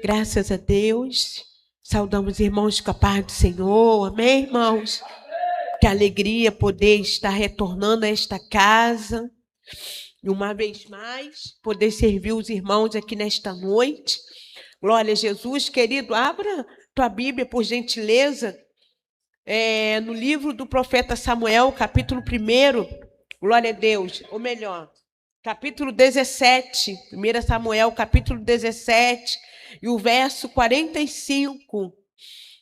Graças a Deus. Saudamos irmãos com a paz do Senhor. Amém, irmãos? Que alegria poder estar retornando a esta casa. E uma vez mais, poder servir os irmãos aqui nesta noite. Glória a Jesus. Querido, abra tua Bíblia, por gentileza. No livro do profeta Samuel, capítulo 1. Glória a Deus. Ou melhor, capítulo 17. 1 Samuel, capítulo 17. E o verso 45.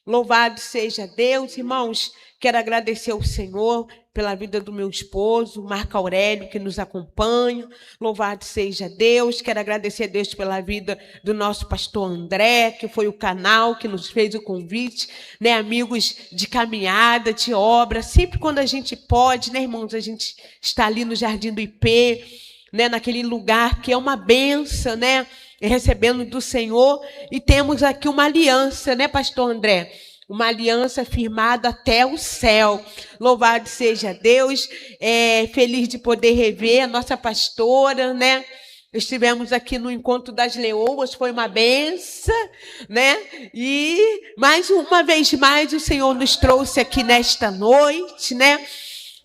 Louvado seja Deus. Irmãos, quero agradecer ao Senhor pela vida do meu esposo, Marco Aurélio, que nos acompanha. Louvado seja Deus. Quero agradecer a Deus pela vida do nosso pastor André, que foi o canal que nos fez o convite, né? Amigos de caminhada, de obra. Sempre quando a gente pode, né, irmãos? A gente está ali no Jardim do IP, né? Naquele lugar que é uma benção, né? Recebendo do Senhor. E temos aqui uma aliança, né, pastor André? Uma aliança firmada até o céu. Louvado seja Deus. Feliz de poder rever a nossa pastora, né? Estivemos aqui no Encontro das Leoas, foi uma benção, né? E mais uma vez mais o Senhor nos trouxe aqui nesta noite, né?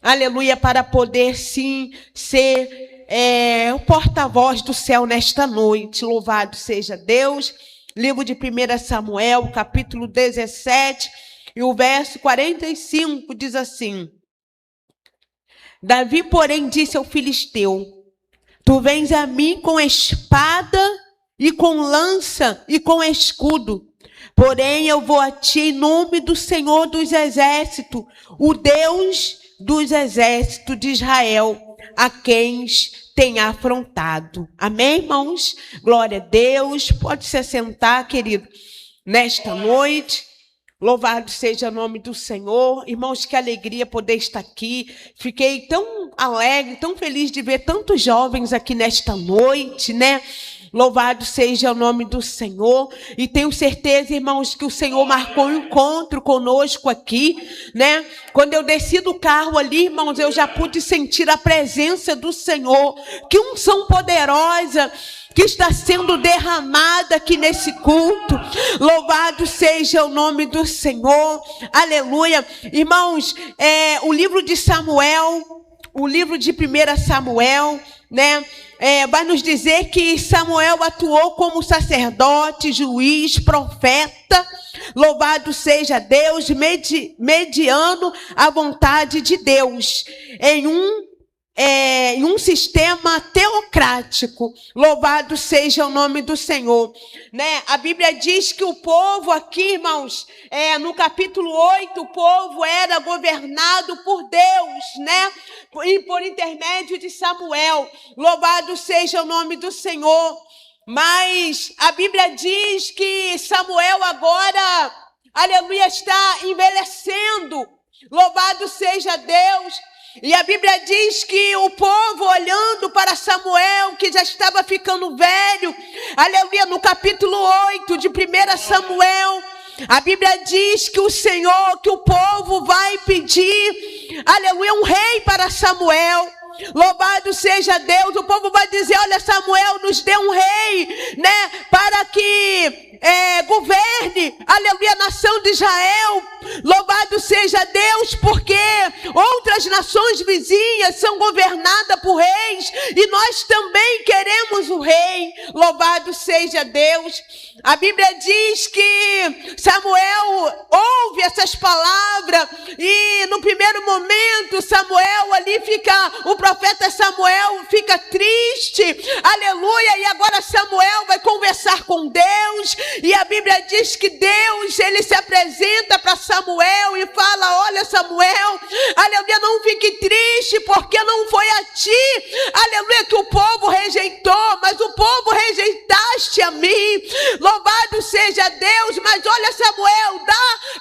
Aleluia, para poder sim ser o porta-voz do céu nesta noite. Louvado seja Deus. Livro de 1 Samuel, capítulo 17, e o verso 45 diz assim: Davi, porém, disse ao filisteu: Tu vens a mim com espada e com lança e com escudo. Porém, eu vou a ti em nome do Senhor dos Exércitos, o Deus dos Exércitos de Israel, a quem tem afrontado. Amém, irmãos? Glória a Deus. Pode se assentar, querido, nesta noite. Louvado seja o nome do Senhor. Irmãos, que alegria poder estar aqui. Fiquei tão alegre, tão feliz de ver tantos jovens aqui nesta noite, né? Louvado seja o nome do Senhor. E tenho certeza, irmãos, que o Senhor marcou um encontro conosco aqui, né? Quando eu desci do carro ali, irmãos, eu já pude sentir a presença do Senhor. Que unção poderosa que está sendo derramada aqui nesse culto. Louvado seja o nome do Senhor. Aleluia. Irmãos, o livro de Samuel, o livro de 1 Samuel, né? Vai nos dizer que Samuel atuou como sacerdote, juiz, profeta. Louvado seja Deus, mediando a vontade de Deus em um sistema teocrático. Louvado seja o nome do Senhor, né? A Bíblia diz que o povo aqui, irmãos, no capítulo 8, o povo era governado por Deus, né? E por intermédio de Samuel. Louvado seja o nome do Senhor. Mas a Bíblia diz que Samuel agora, aleluia, está envelhecendo. Louvado seja Deus. E a Bíblia diz que o povo olhando para Samuel, que já estava ficando velho, aleluia, no capítulo 8 de 1 Samuel, a Bíblia diz que o Senhor, que o povo vai pedir, aleluia, um rei para Samuel. Louvado seja Deus. O povo vai dizer: olha, Samuel nos deu um rei, né, para que governe, aleluia, a nação de Israel. Louvado seja Deus, porque outras nações vizinhas são governadas por reis, e nós também queremos o rei. Louvado seja Deus. A Bíblia diz que Samuel ouve essas palavras, e no primeiro momento Samuel ali o profeta Samuel fica triste, aleluia, e agora Samuel vai conversar com Deus, e a Bíblia diz que Deus, ele se apresenta para Samuel e fala: olha, Samuel, aleluia, não fique triste, porque não foi a ti, aleluia, que o povo rejeitou, mas o povo rejeitaste a mim. Louvado seja Deus. Mas olha, Samuel,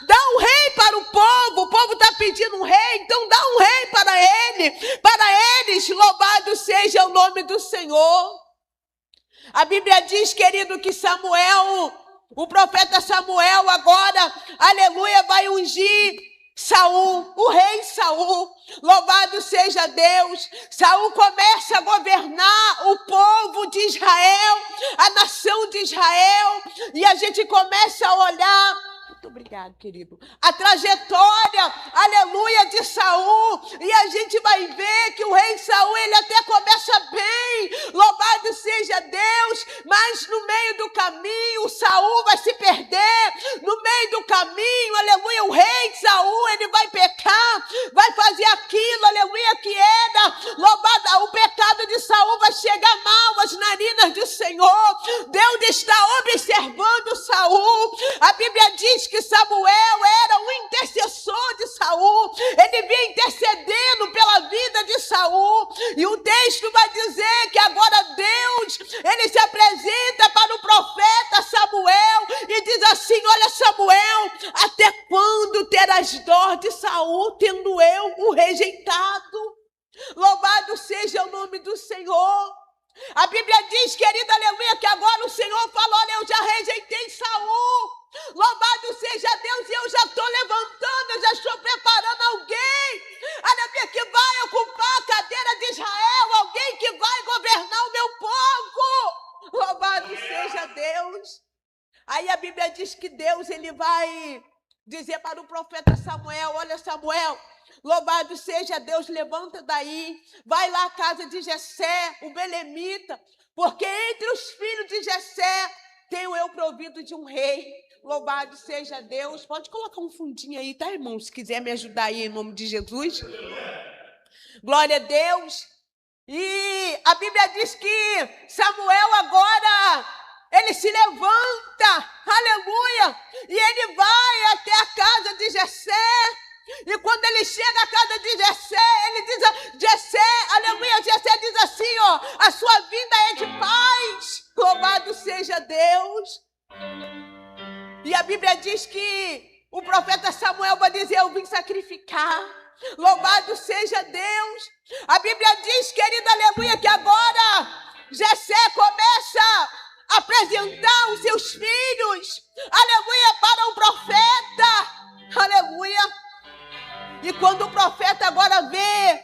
dá um rei para o povo está pedindo um rei, então dá um rei para eles. Louvado seja o nome do Senhor. A Bíblia diz, querido, que Samuel, o profeta Samuel agora, aleluia, vai ungir Saul, o rei Saul, louvado seja Deus. Saul começa a governar o povo de Israel, a nação de Israel, e a gente começa a olhar. Muito obrigado, querido. A trajetória, aleluia, de Saul. E a gente vai ver que o rei Saul, ele até começa bem. Louvado seja Deus. Mas no meio do caminho, Saul vai se perder. No meio do caminho, aleluia, o rei Saul, ele vai pecar. Vai fazer aquilo, aleluia, que era. Louvado, o pecado de Saul vai chegar mal às narinas do Senhor. Deus está observando Saul. A Bíblia diz que Samuel era um intercessor de Saul. Ele vinha intercedendo pela vida de Saul. E o texto vai dizer que agora Deus, ele se apresenta para o profeta Samuel e diz assim: olha, Samuel, até quando terás dó de Saul, tendo eu o rejeitado? Louvado seja o nome do Senhor. A Bíblia diz, querida, aleluia, que agora o Senhor falou: olha, eu já rejeitei Saul. Louvado seja Deus, e eu já estou levantando, eu já estou preparando alguém, aleluia, que vai ocupar a cadeira de Israel, alguém que vai governar o meu povo. Louvado seja Deus. Aí a Bíblia diz que Deus, ele vai dizer para o profeta Samuel: olha, Samuel, louvado seja Deus, levanta daí, vai lá à casa de Jessé, o belemita, porque entre os filhos de Jessé tenho eu provido de um rei. Louvado seja Deus. Pode colocar um fundinho aí, tá, irmão? Se quiser me ajudar aí, em nome de Jesus. Glória a Deus. E a Bíblia diz que Samuel agora, ele se levanta, aleluia, e ele vai até a casa de Jessé. E quando ele chega à casa de Jessé, ele diz: Jessé, aleluia, Jessé diz assim, ó: a sua vida é de paz. Louvado seja Deus. E a Bíblia diz que o profeta Samuel vai dizer: eu vim sacrificar. Louvado seja Deus. A Bíblia diz, querida, aleluia, que agora Jessé começa a apresentar os seus filhos, aleluia, para o profeta, aleluia. E quando o profeta agora vê,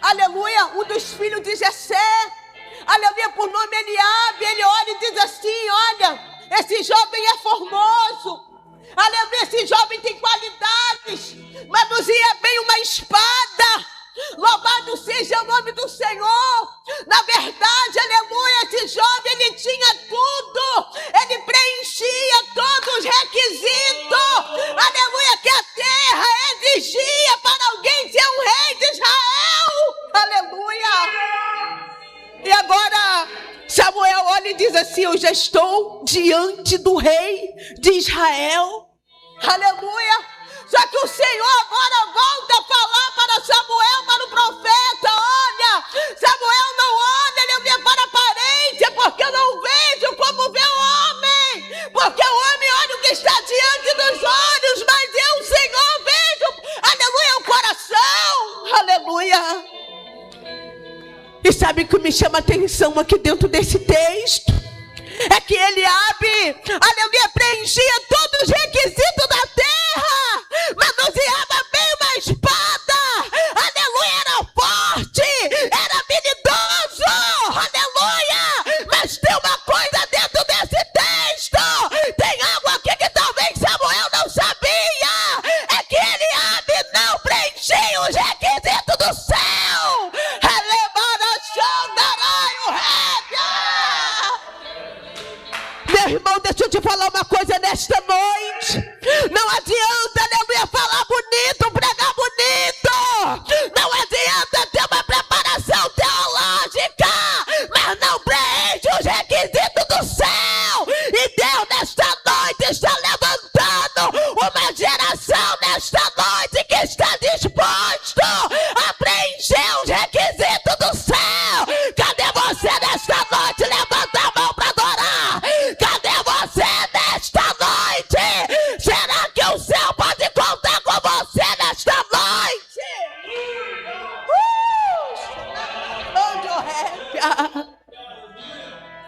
aleluia, um dos filhos de Jessé, aleluia, por nome Eliabe, ele olha e diz assim: olha, esse jovem é formoso, aleluia, esse jovem tem qualidades, manusea bem uma espada. Louvado seja o nome do Senhor. Na verdade, aleluia, esse jovem, ele tinha tudo, ele preenchia todos os requisitos, aleluia, que a terra exigia para alguém ser um rei de Israel, aleluia. E agora Samuel olha e diz assim: eu já estou diante do rei de Israel, aleluia. Só que o Senhor agora volta a falar para Samuel, para o profeta: olha, Samuel, não olha, aleluia, para a aparência, porque eu não vejo como vê o homem, porque o homem olha o que está diante dos olhos, mas eu, Senhor, vejo, aleluia, o coração, aleluia. E sabe o que me chama a atenção aqui dentro desse texto? É que Eliabe, aleluia, preenchia todos os requisitos da terra, manuseava bem uma espada, aleluia, era forte, era habilidoso, aleluia. Mas tem uma coisa dentro desse texto, tem algo aqui que talvez Samuel não sabia, é que Eliabe não preenchia os requisitos do céu. Meu irmão, deixa eu te falar uma coisa nesta noite. Não adianta, aleluia, falar bonito, pregar bonito. Não adianta ter uma preparação teológica, mas não preenche os requisitos do céu. E Deus nesta noite está levantando uma geração nesta noite que está disposto a preencher os requisitos do céu. Cadê você nesta noite? Levanta a mão para adorar. Cadê você nesta noite? Será que o céu pode contar com você nesta noite?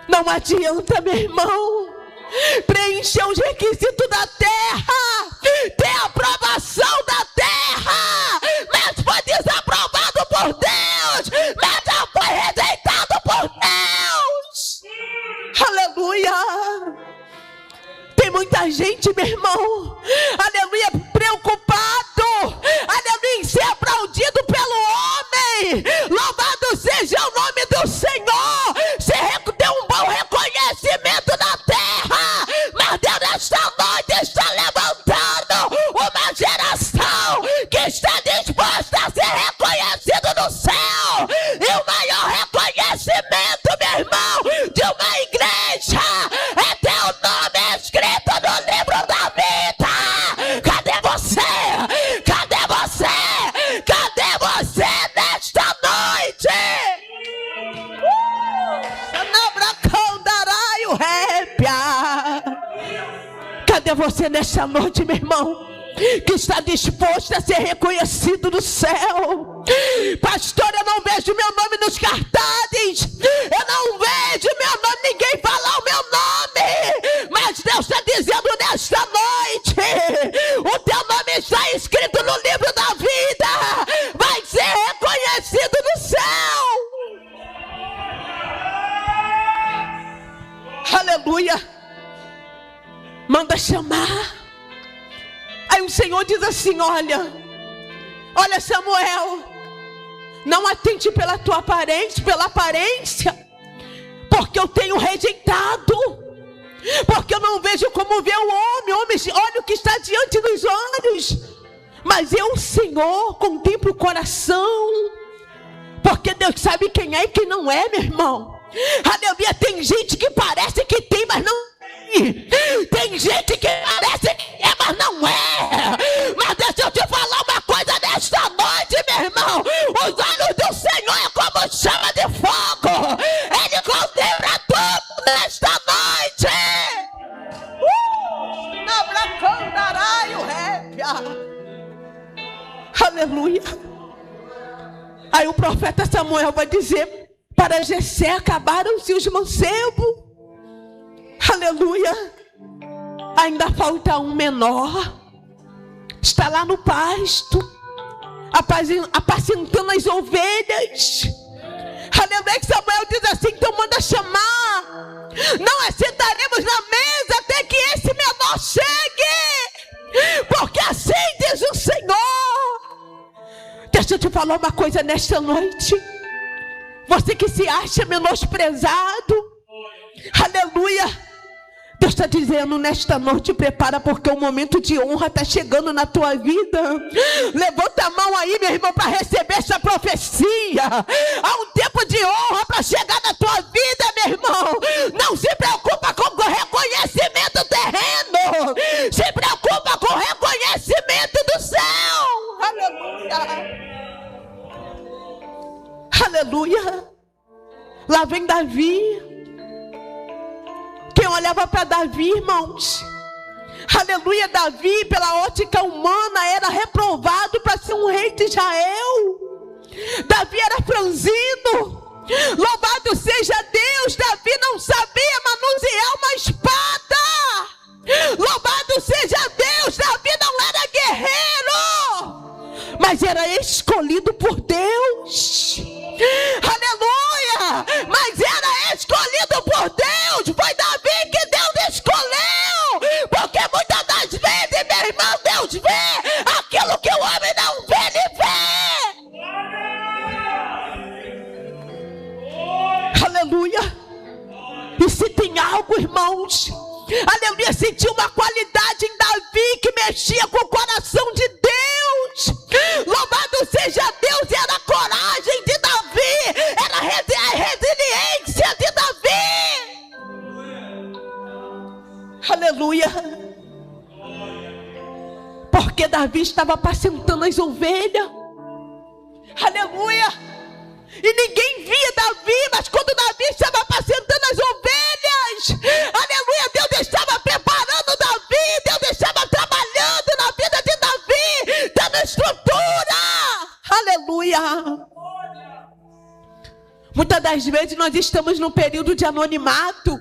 Não adianta, meu irmão, preencher os requisitos da terra, ter a aprovação da terra. muita gente, meu irmão, aleluia, preocupado, aleluia, em ser aplaudido pelo homem. Louvado seja o nome do Senhor. Você tem um bom reconhecimento na terra, mas Deus nesta noite está levantando uma geração que está disposta a ser reconhecido no céu. E o maior reconhecimento, meu irmão, de uma igreja é ter o nome escrito no livro da vida. Cadê você? Cadê você? Cadê você nesta noite? Cadê você nesta noite, meu irmão, que está disposto a ser reconhecido no céu? Pastor, eu não vejo meu nome nos cartazes, eu não vejo meu nome, ninguém falar o meu nome, mas Deus está dizendo nesta noite, o teu nome está escrito no livro da vida, vai ser reconhecido no céu. Aleluia. Manda chamar. Aí o Senhor diz assim: olha Samuel, não atente pela tua aparência, porque eu tenho rejeitado, porque eu não vejo como vê o homem, olha o que está diante dos olhos, mas eu, Senhor, contemplo o coração, porque Deus sabe quem é e quem não é, meu irmão. Aleluia. Tem gente que parece que tem, mas não. Tem gente que parece que é, mas não é. Mas deixa eu te falar uma coisa nesta noite, meu irmão. Os olhos do Senhor é como chama de fogo. Ele contempla tudo nesta noite. Aleluia. Aí o profeta Samuel vai dizer para Jessé: acabaram-se os mancebos. Aleluia. Ainda falta um menor. Está lá no pasto, apacentando as ovelhas. Aleluia. Samuel diz assim: então manda chamar. Não assentaremos na mesa até que esse menor chegue, porque assim diz o Senhor. Deixa eu te falar uma coisa nesta noite. Você que se acha menosprezado, aleluia, Deus está dizendo nesta noite: prepara, porque o momento de honra está chegando na tua vida. Levanta a mão aí, meu irmão, para receber essa profecia. Há um tempo de honra para chegar na tua vida, meu irmão. Não se preocupa com o reconhecimento terreno, se preocupa com o reconhecimento do céu. Aleluia. Aleluia. Lá vem Davi. Quem olhava para Davi, irmãos, aleluia, Davi, pela ótica humana, era reprovado para ser um rei de Israel. Davi era franzino. Louvado seja Deus. Davi não sabia manusear uma espada. Louvado seja Deus. Davi não era guerreiro, mas era escolhido por Deus. Aleluia. Mas era escolhido por Deus. Foi Davi que Deus escolheu, porque muitas das vezes, meu irmão, Deus vê aquilo que o homem não vê, ele vê. Aleluia. E se tem algo, irmãos, aleluia, se tinha uma qualidade em Davi que mexia com o coração de Deus, louvado seja Deus, era a coragem de Davi, era a resiliência de Davi. Aleluia. Porque Davi estava apacentando as ovelhas. Aleluia. E ninguém via Davi, mas quando Davi estava apacentando as ovelhas, aleluia, Deus estava preparando Davi, Deus estava trabalhando na vida de Davi, dando estrutura. Aleluia. Muitas das vezes nós estamos num período de anonimato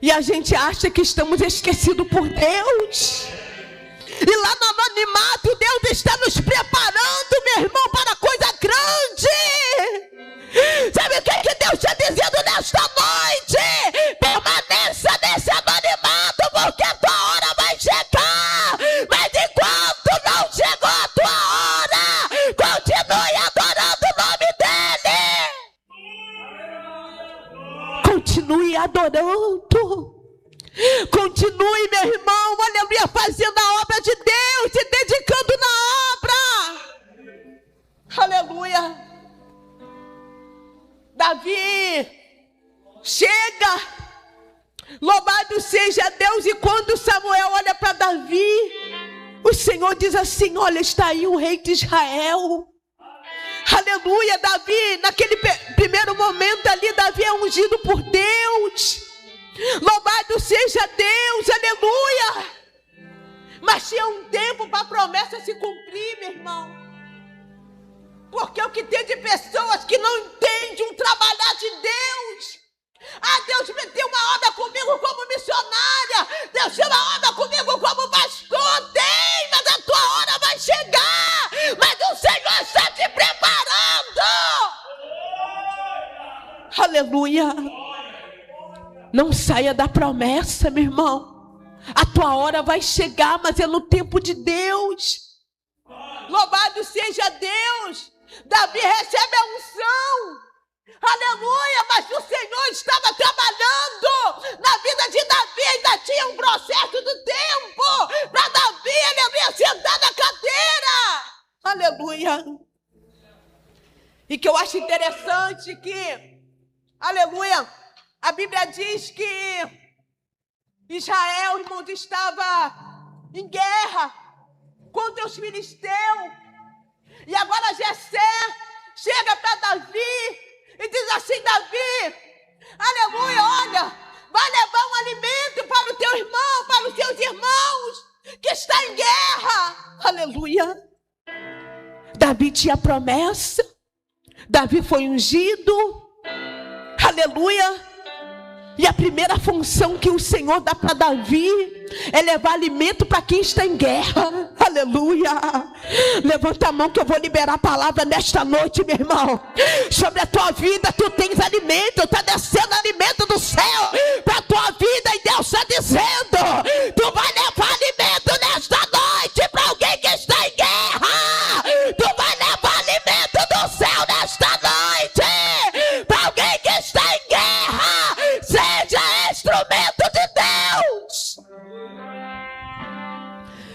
e a gente acha que estamos esquecidos por Deus. E lá no anonimato Deus está nos preparando, meu irmão, para coisa grande. Sabe o que Deus está dizendo nesta noite? Permaneça nesse anonimato, porque Continue, meu irmão, aleluia, fazendo a obra de Deus, se dedicando na obra. Aleluia. Davi chega, louvado seja Deus, e quando Samuel olha para Davi, o Senhor diz assim: olha, está aí o rei de Israel. Aleluia. Davi, naquele primeiro momento ali, Davi é ungido por Deus. Louvado seja Deus, aleluia. Mas tinha um tempo para a promessa se cumprir, meu irmão. Porque o que tem de pessoas que não entendem o trabalhar de Deus. Ah, Deus meteu uma obra comigo como missionária. Deus tem uma obra comigo como pastor. Tem, mas a tua hora vai chegar. Mas o Senhor está te preparando. Aleluia. Não saia da promessa, meu irmão. A tua hora vai chegar, mas é no tempo de Deus. Louvado seja Deus. Davi recebe a unção. Aleluia, mas o Senhor estava trabalhando na vida de Davi. Ainda tinha um processo do tempo para Davi, aleluia, sentar na cadeira. Aleluia. E que eu acho interessante que, aleluia, a Bíblia diz que Israel, irmãos, estava em guerra contra os filisteus. E agora Jessé chega para Davi e diz assim: Davi, aleluia, olha, vai levar um alimento para o teu irmão, para os teus irmãos que está em guerra. Aleluia. Davi tinha promessa. Davi foi ungido. Aleluia. E a primeira função que o Senhor dá para Davi é levar alimento para quem está em guerra. Aleluia. Levanta a mão que eu vou liberar a palavra nesta noite, meu irmão. Sobre a tua vida, tu tens alimento. Está descendo alimento do céu para a tua vida. E Deus está dizendo: tu vai levar alimento nesta noite para alguém que está em guerra. Tu vai levar alimento do céu nesta noite para alguém que está em guerra. Seja instrumento de Deus.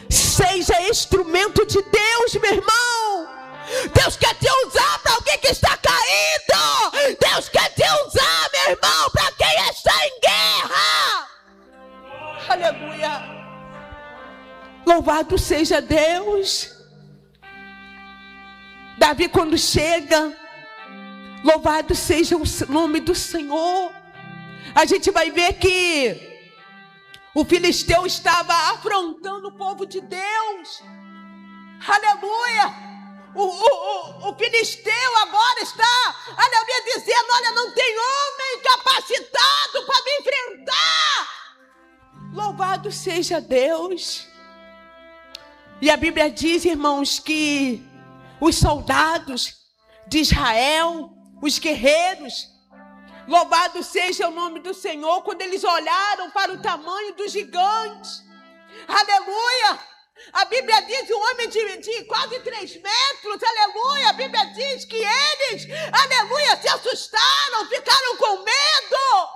Seja instrumento de Deus, meu irmão. Deus quer te usar para alguém que está caído. Deus quer te usar, meu irmão, para quem está em guerra. Aleluia. Louvado seja Deus. Davi, quando chega, louvado seja o nome do Senhor. A gente vai ver que o filisteu estava afrontando o povo de Deus. Aleluia. O filisteu agora está, aleluia, dizendo: olha, não tem homem capacitado para me enfrentar. Louvado seja Deus. E a Bíblia diz, irmãos, que os soldados de Israel, os guerreiros, louvado seja o nome do Senhor, quando eles olharam para o tamanho do gigante, aleluia, a Bíblia diz, um homem de quase 3 metros, aleluia, a Bíblia diz que eles, aleluia, se assustaram, ficaram com medo.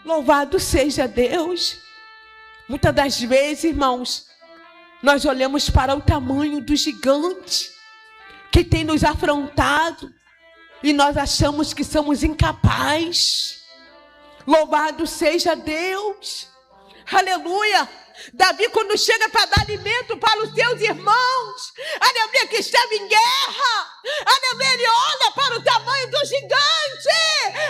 Louvado seja Deus. Muitas das vezes, irmãos, nós olhamos para o tamanho do gigante que tem nos afrontado e nós achamos que somos incapazes. Louvado seja Deus. Aleluia. Davi, quando chega para dar alimento para os seus irmãos, aleluia, que estavam em guerra, aleluia, ele olha para o tamanho do gigante,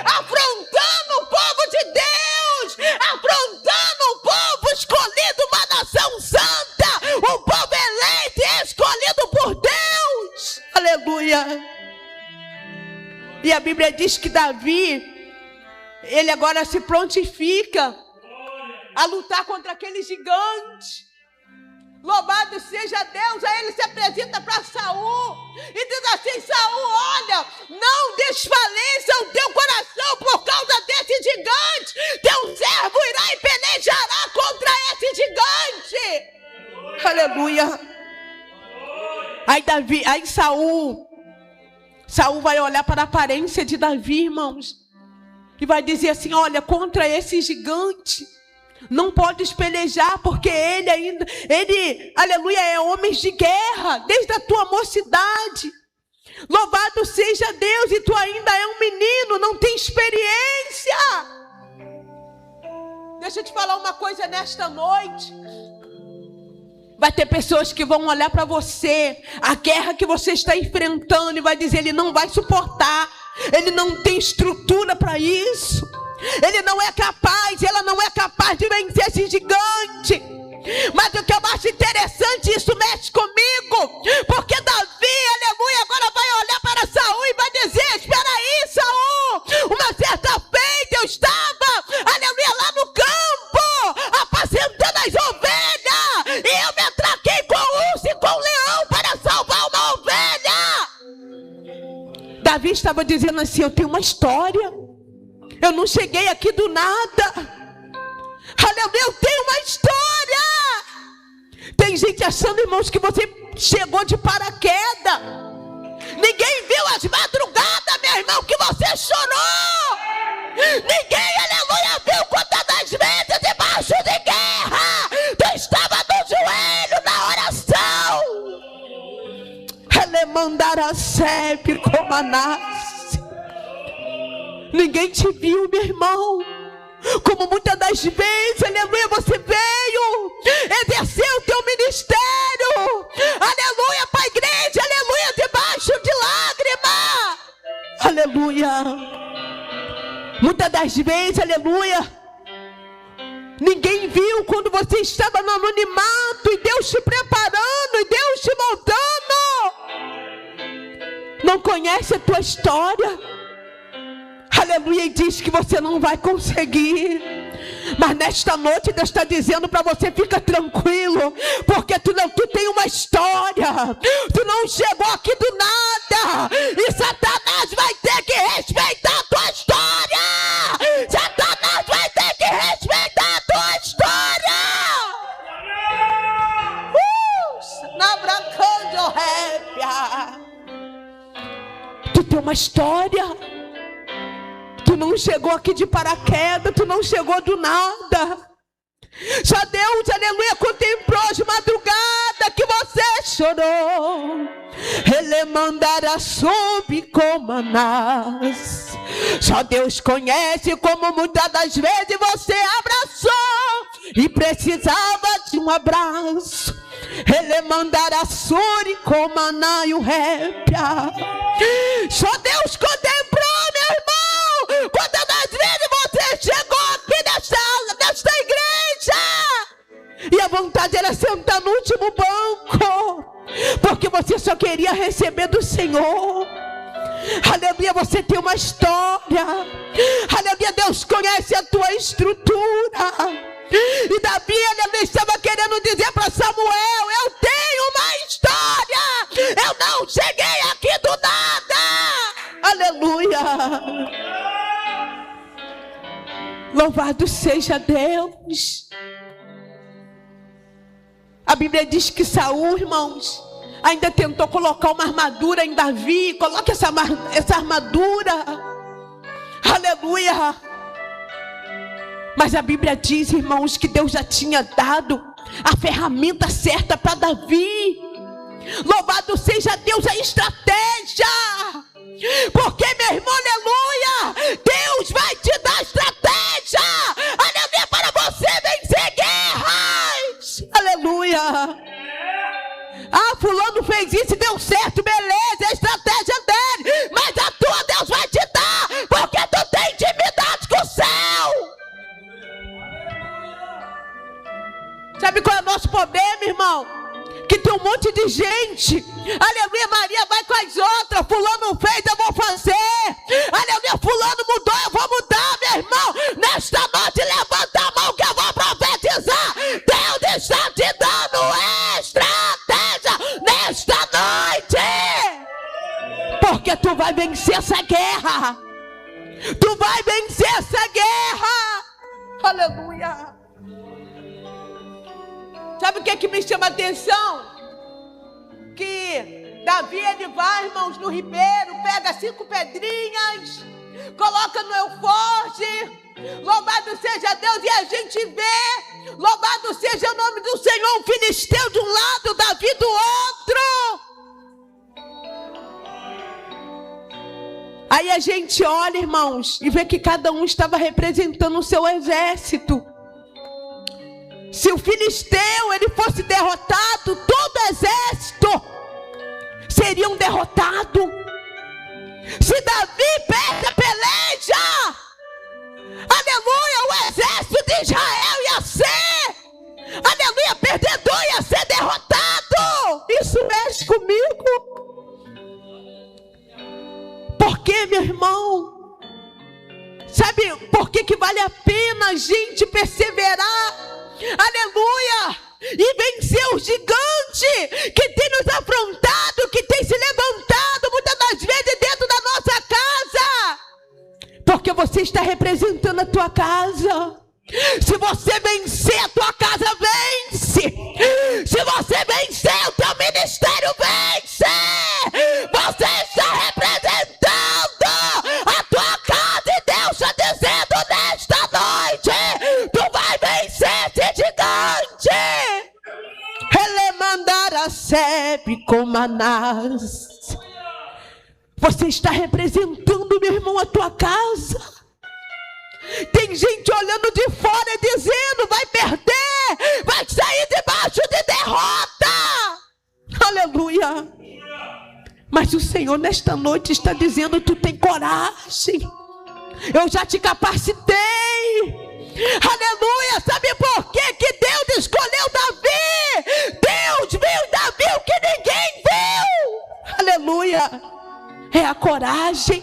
afrontando o povo de Deus, afrontando o povo escolhido, uma nação santa, um povo eleito e escolhido por Deus. Aleluia. E a Bíblia diz que Davi, ele agora se prontifica a lutar contra aquele gigante. Louvado seja Deus. Aí ele se apresenta para Saul e diz assim: Saul, olha, não desfaleça o teu coração por causa desse gigante. Teu servo irá e pelejará contra esse gigante. Aleluia. Aí Saul vai olhar para a aparência de Davi, irmãos, E vai dizer assim: olha, contra esse gigante não podes pelejar, porque ele, aleluia, é homem de guerra, desde a tua mocidade. Louvado seja Deus, e tu ainda é um menino, não tem experiência. Deixa eu te falar uma coisa nesta noite. Vai ter pessoas que vão olhar para você, a guerra que você está enfrentando, e vai dizer: ele não vai suportar, ele não tem estrutura para isso, ele não é capaz, ela não é capaz de vencer esse gigante. Mas o que eu acho interessante, isso mexe comigo, porque Davi, aleluia, agora vai olhar para Saul e vai dizer: espera aí, Saul, uma certa feita eu estava, aleluia, lá no campo, apacentando as ovelhas, e eu me atraquei com o urso e com o leão para salvar uma ovelha. Davi estava dizendo assim: eu tenho uma história, eu não cheguei aqui do nada, aleluia, eu tenho uma história. Tem gente achando, irmãos, que você chegou de paraquedas. Ninguém viu as madrugadas, meu irmão, que você chorou. Ninguém, aleluia, viu quantas das vezes debaixo de guerra tu estava no joelho na oração. Ele mandará sempre como a nasce. Ninguém te viu, meu irmão. Como muitas das vezes, aleluia, você veio exercer o teu ministério, aleluia, para a igreja, aleluia, debaixo de lágrima, aleluia. Muitas das vezes, aleluia, ninguém viu quando você estava no anonimato, e Deus te preparando, e Deus te moldando. Não conhece a tua história, aleluia, e diz que você não vai conseguir. Mas nesta noite Deus está dizendo para você: fica tranquilo, porque tu tem uma história. Tu não chegou aqui do nada, e Satanás vai ter que respeitar a tua história. Satanás vai ter que respeitar a tua história. Na Brancândio Répia, tu tem uma história. Tu não chegou aqui de paraquedas, tu não chegou do nada. Já Deus, aleluia, contemplou de madrugada que você chorou. Ele mandará sob como Anás. Só Deus conhece como muitas das vezes você abraçou e precisava de um abraço. Ele mandará sobre como Aná e o Répia. Só Deus contemplou, meu irmão, quantas das vezes você chegou aqui nesta igreja e a vontade era sentar no último banco, porque você só queria receber do Senhor. Aleluia, você tem uma história. Aleluia, Deus conhece a tua estrutura. E Davi, aleluia, estava querendo dizer para Samuel: eu tenho uma história, eu não cheguei aqui do nada. Aleluia. Louvado seja Deus. A Bíblia diz que Saul, irmãos, ainda tentou colocar uma armadura em Davi. Coloque essa armadura. Aleluia. Mas a Bíblia diz, irmãos, que Deus já tinha dado a ferramenta certa para Davi. Louvado seja Deus, a estratégia. Porque, meu irmão, aleluia, Deus vai te dar estratégia. Aleluia, para você vencer guerras. Aleluia. Ah, fulano fez isso e deu certo, beleza, é a estratégia dele. Mas a tua Deus vai te dar, porque tu tem intimidade com o céu. Sabe qual é o nosso problema, irmão? Que tem um monte de gente. Aleluia, Maria vai com as outras. Fulano fez, eu vou fazer. Aleluia, fulano mudou, eu vou mudar, meu irmão. Nesta noite, levanta a mão que eu vou profetizar. Deus está te dando estratégia nesta noite. Porque tu vai vencer essa guerra. Tu vai vencer essa guerra. Aleluia. Sabe o que me chama a atenção? Que Davi, ele vai, irmãos, no ribeiro, pega 5 pedrinhas, coloca no Euforge. Louvado seja Deus, e a gente vê, louvado seja o nome do Senhor, um filisteu de um lado, Davi do outro. Aí a gente olha, irmãos, e vê que cada um estava representando o seu exército. Se o filisteu ele fosse derrotado, todo o exército seria derrotado. Se Davi perde a peleja, aleluia, o exército de Israel ia ser, aleluia, perdedor, ia ser derrotado. Isso mexe comigo. Por quê, meu irmão? Sabe por que vale a pena a gente perseverar? Aleluia! E vencer o gigante que tem nos afrontado, que tem se levantado muitas das vezes dentro da nossa casa. Porque você está representando a tua casa. Se você vencer, a tua casa vence. Se você vencer, o teu ministério vence. Você está representando a tua casa, e Deus está dizendo nesta noite: tu vai vencer esse gigante. Relemandar a sebe com manás. Você está representando, meu irmão, a tua casa. Tem gente olhando de fora e dizendo: vai perder, vai sair debaixo de derrota. Aleluia. Mas o Senhor nesta noite está dizendo: tu tem coragem, eu já te capacitei. Aleluia. Sabe por quê que Deus escolheu Davi? Deus viu em Davi o que ninguém viu. Aleluia. É a coragem.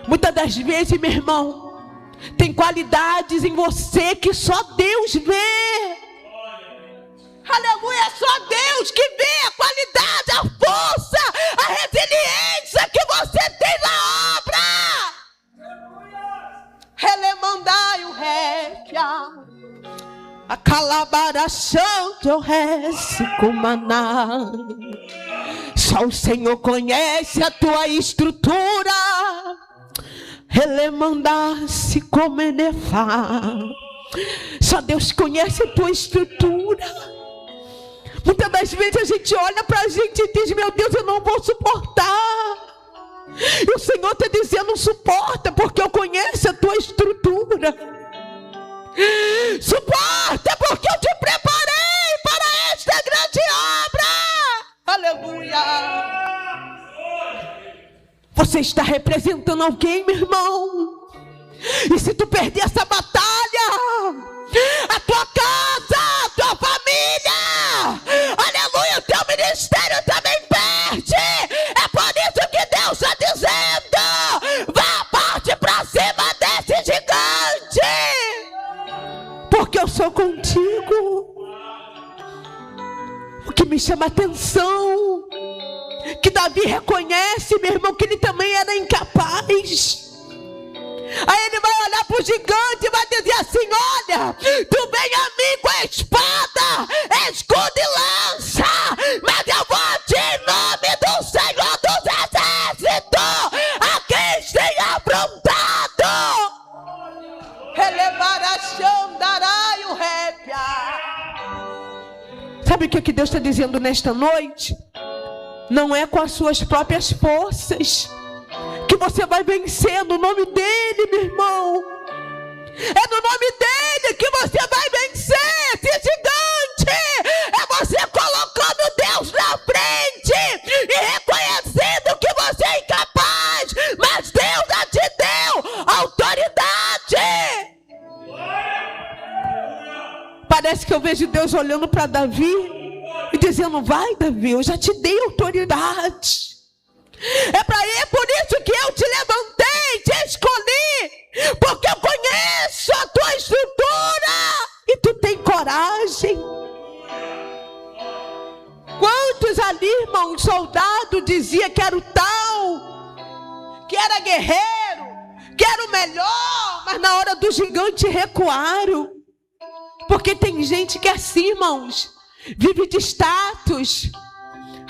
Muitas das vezes, meu irmão, tem qualidades em você que só Deus vê. Aleluia, é só Deus que vê a qualidade, a força, a resiliência que você tem na obra. Relemandai o réquia, a calabaração teu rece com maná. Só o Senhor conhece a tua estrutura. Relemandar-se como enefá. Só Deus conhece a tua estrutura. Muitas das vezes a gente olha para a gente e diz: meu Deus, eu não vou suportar. E o Senhor está dizendo: suporta, porque eu conheço a tua estrutura. Suporta, porque eu te preparei para esta grande obra. Aleluia. Você está representando alguém, meu irmão. E se tu perder essa batalha, a tua casa, a tua família, aleluia, o teu ministério também perde. É por isso que Deus está dizendo: vá, parte para cima desse gigante, porque eu sou contigo. O que me chama a atenção, que Davi reconhece, meu irmão, que ele também era incapaz. Aí ele vai olhar para o gigante e vai dizer assim: olha, tu vem a mim com a espada, escudo e lança, mas eu vou te em nome do Senhor dos Exércitos, a quem tem afrontado. Relevar a chão, darai o répia. Sabe o que Deus está dizendo nesta noite? Não é com as suas próprias forças que você vai vencer, no nome dele, meu irmão. É no nome dele que você vai vencer esse gigante. É você colocando Deus na frente e reconhecendo que você é incapaz, mas Deus já te deu autoridade. Parece que eu vejo Deus olhando para Davi e dizendo: vai, Davi, eu já te dei autoridade. É por isso que eu te levantei, te escolhi, porque eu conheço a tua estrutura e tu tem coragem. Quantos ali, irmão, soldado dizia que era o tal, que era guerreiro, que era o melhor, mas na hora do gigante recuaram. Porque tem gente que é assim, irmãos, vive de status.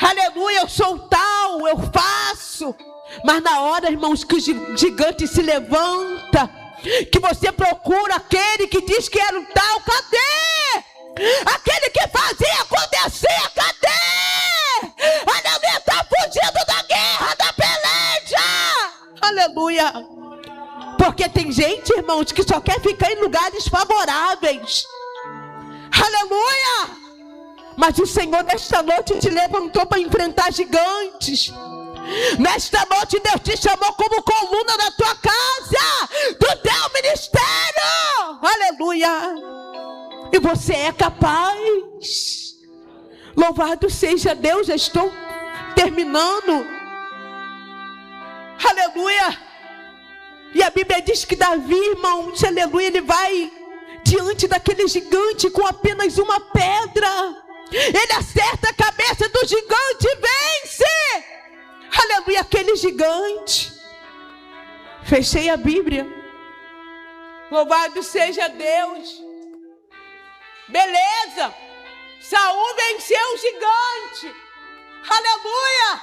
Aleluia, eu sou tal, eu faço. Mas na hora, irmãos, que o gigante se levanta, que você procura aquele que diz que era o tal, cadê? Aquele que fazia acontecer, cadê? Aleluia, está fugindo da guerra, da peleja. Aleluia. Porque tem gente, irmãos, que só quer ficar em lugares favoráveis. Aleluia. Mas o Senhor nesta noite te levantou para enfrentar gigantes. Nesta noite Deus te chamou como coluna da tua casa, do teu ministério. Aleluia. E você é capaz. Louvado seja Deus. Já estou terminando. Aleluia. E a Bíblia diz que Davi, irmãos, aleluia, ele vai diante daquele gigante com apenas uma pedra. Ele acerta a cabeça do gigante e vence. Aleluia, aquele gigante. Fechei a Bíblia. Louvado seja Deus. Beleza. Saul venceu o gigante. Aleluia.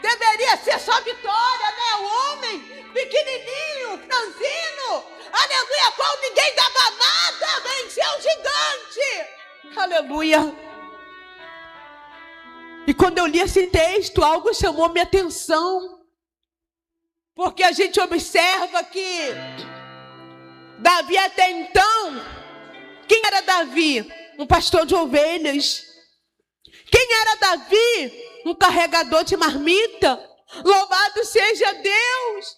Deveria ser só vitória, né? O homem pequenininho, franzino. Aleluia, qual ninguém dava nada. Venceu o gigante. Aleluia. E quando eu li esse texto, algo chamou minha atenção. Porque a gente observa que Davi até então, quem era Davi? Um pastor de ovelhas. Quem era Davi? Um carregador de marmita. Louvado seja Deus.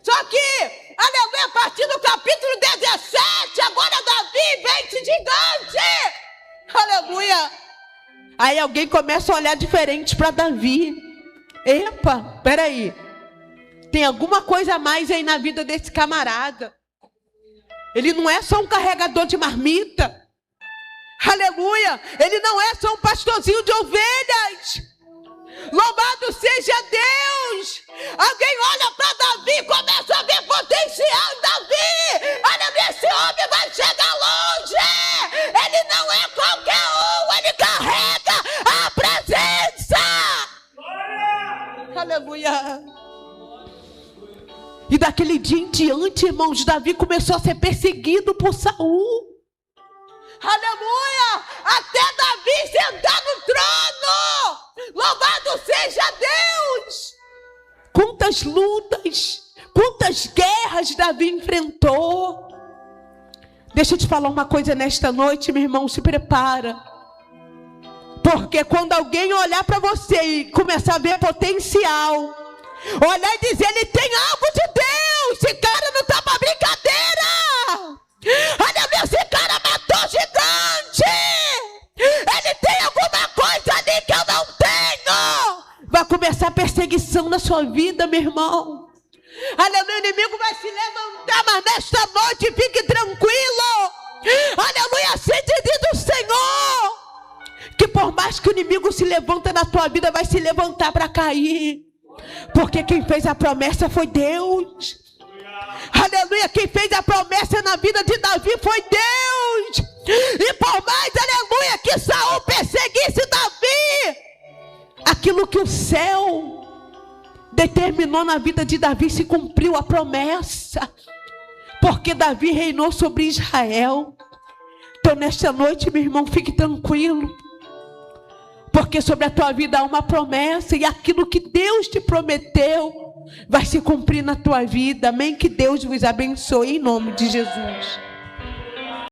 Só que, aleluia, a partir do capítulo 17, agora Davi vence gigante. Aleluia. Aí alguém começa a olhar diferente para Davi. Epa, peraí. Tem alguma coisa a mais aí na vida desse camarada. Ele não é só um carregador de marmita. Aleluia. Ele não é só um pastorzinho de ovelhas. Louvado seja Deus. Alguém olha para Davi e começa a ver potencial em Davi. Aleluia, esse homem vai chegar longe. Ele não é qualquer um. Ele carrega a presença. Aleluia. E daquele dia em diante, irmãos, Davi começou a ser perseguido por Saul. Aleluia. Até Davi sentar no trono. Louvado seja Deus. Quantas lutas, quantas guerras Davi enfrentou. Deixa eu te falar uma coisa nesta noite, meu irmão, se prepara. Porque quando alguém olhar para você e começar a ver potencial, olhar e dizer, ele tem algo de Deus, esse cara não tá pra brincadeira. Aleluia, esse cara matou gigante. Ele tem alguma coisa ali que eu não tenho. Vai começar a perseguição na sua vida, meu irmão. Aleluia, o inimigo vai se levantar, mas nesta noite fique tranquilo. Aleluia, assim diz o Senhor, que por mais que o inimigo se levanta na tua vida, vai se levantar para cair. Porque quem fez a promessa foi Deus. Aleluia, quem fez a promessa na vida de Davi foi Deus. E por mais, aleluia, que Saul perseguisse Davi, aquilo que o céu determinou na vida de Davi se cumpriu, a promessa. Porque Davi reinou sobre Israel. Então nesta noite, meu irmão, fique tranquilo. Porque sobre a tua vida há uma promessa. E aquilo que Deus te prometeu vai se cumprir na tua vida. Amém? Que Deus vos abençoe em nome de Jesus.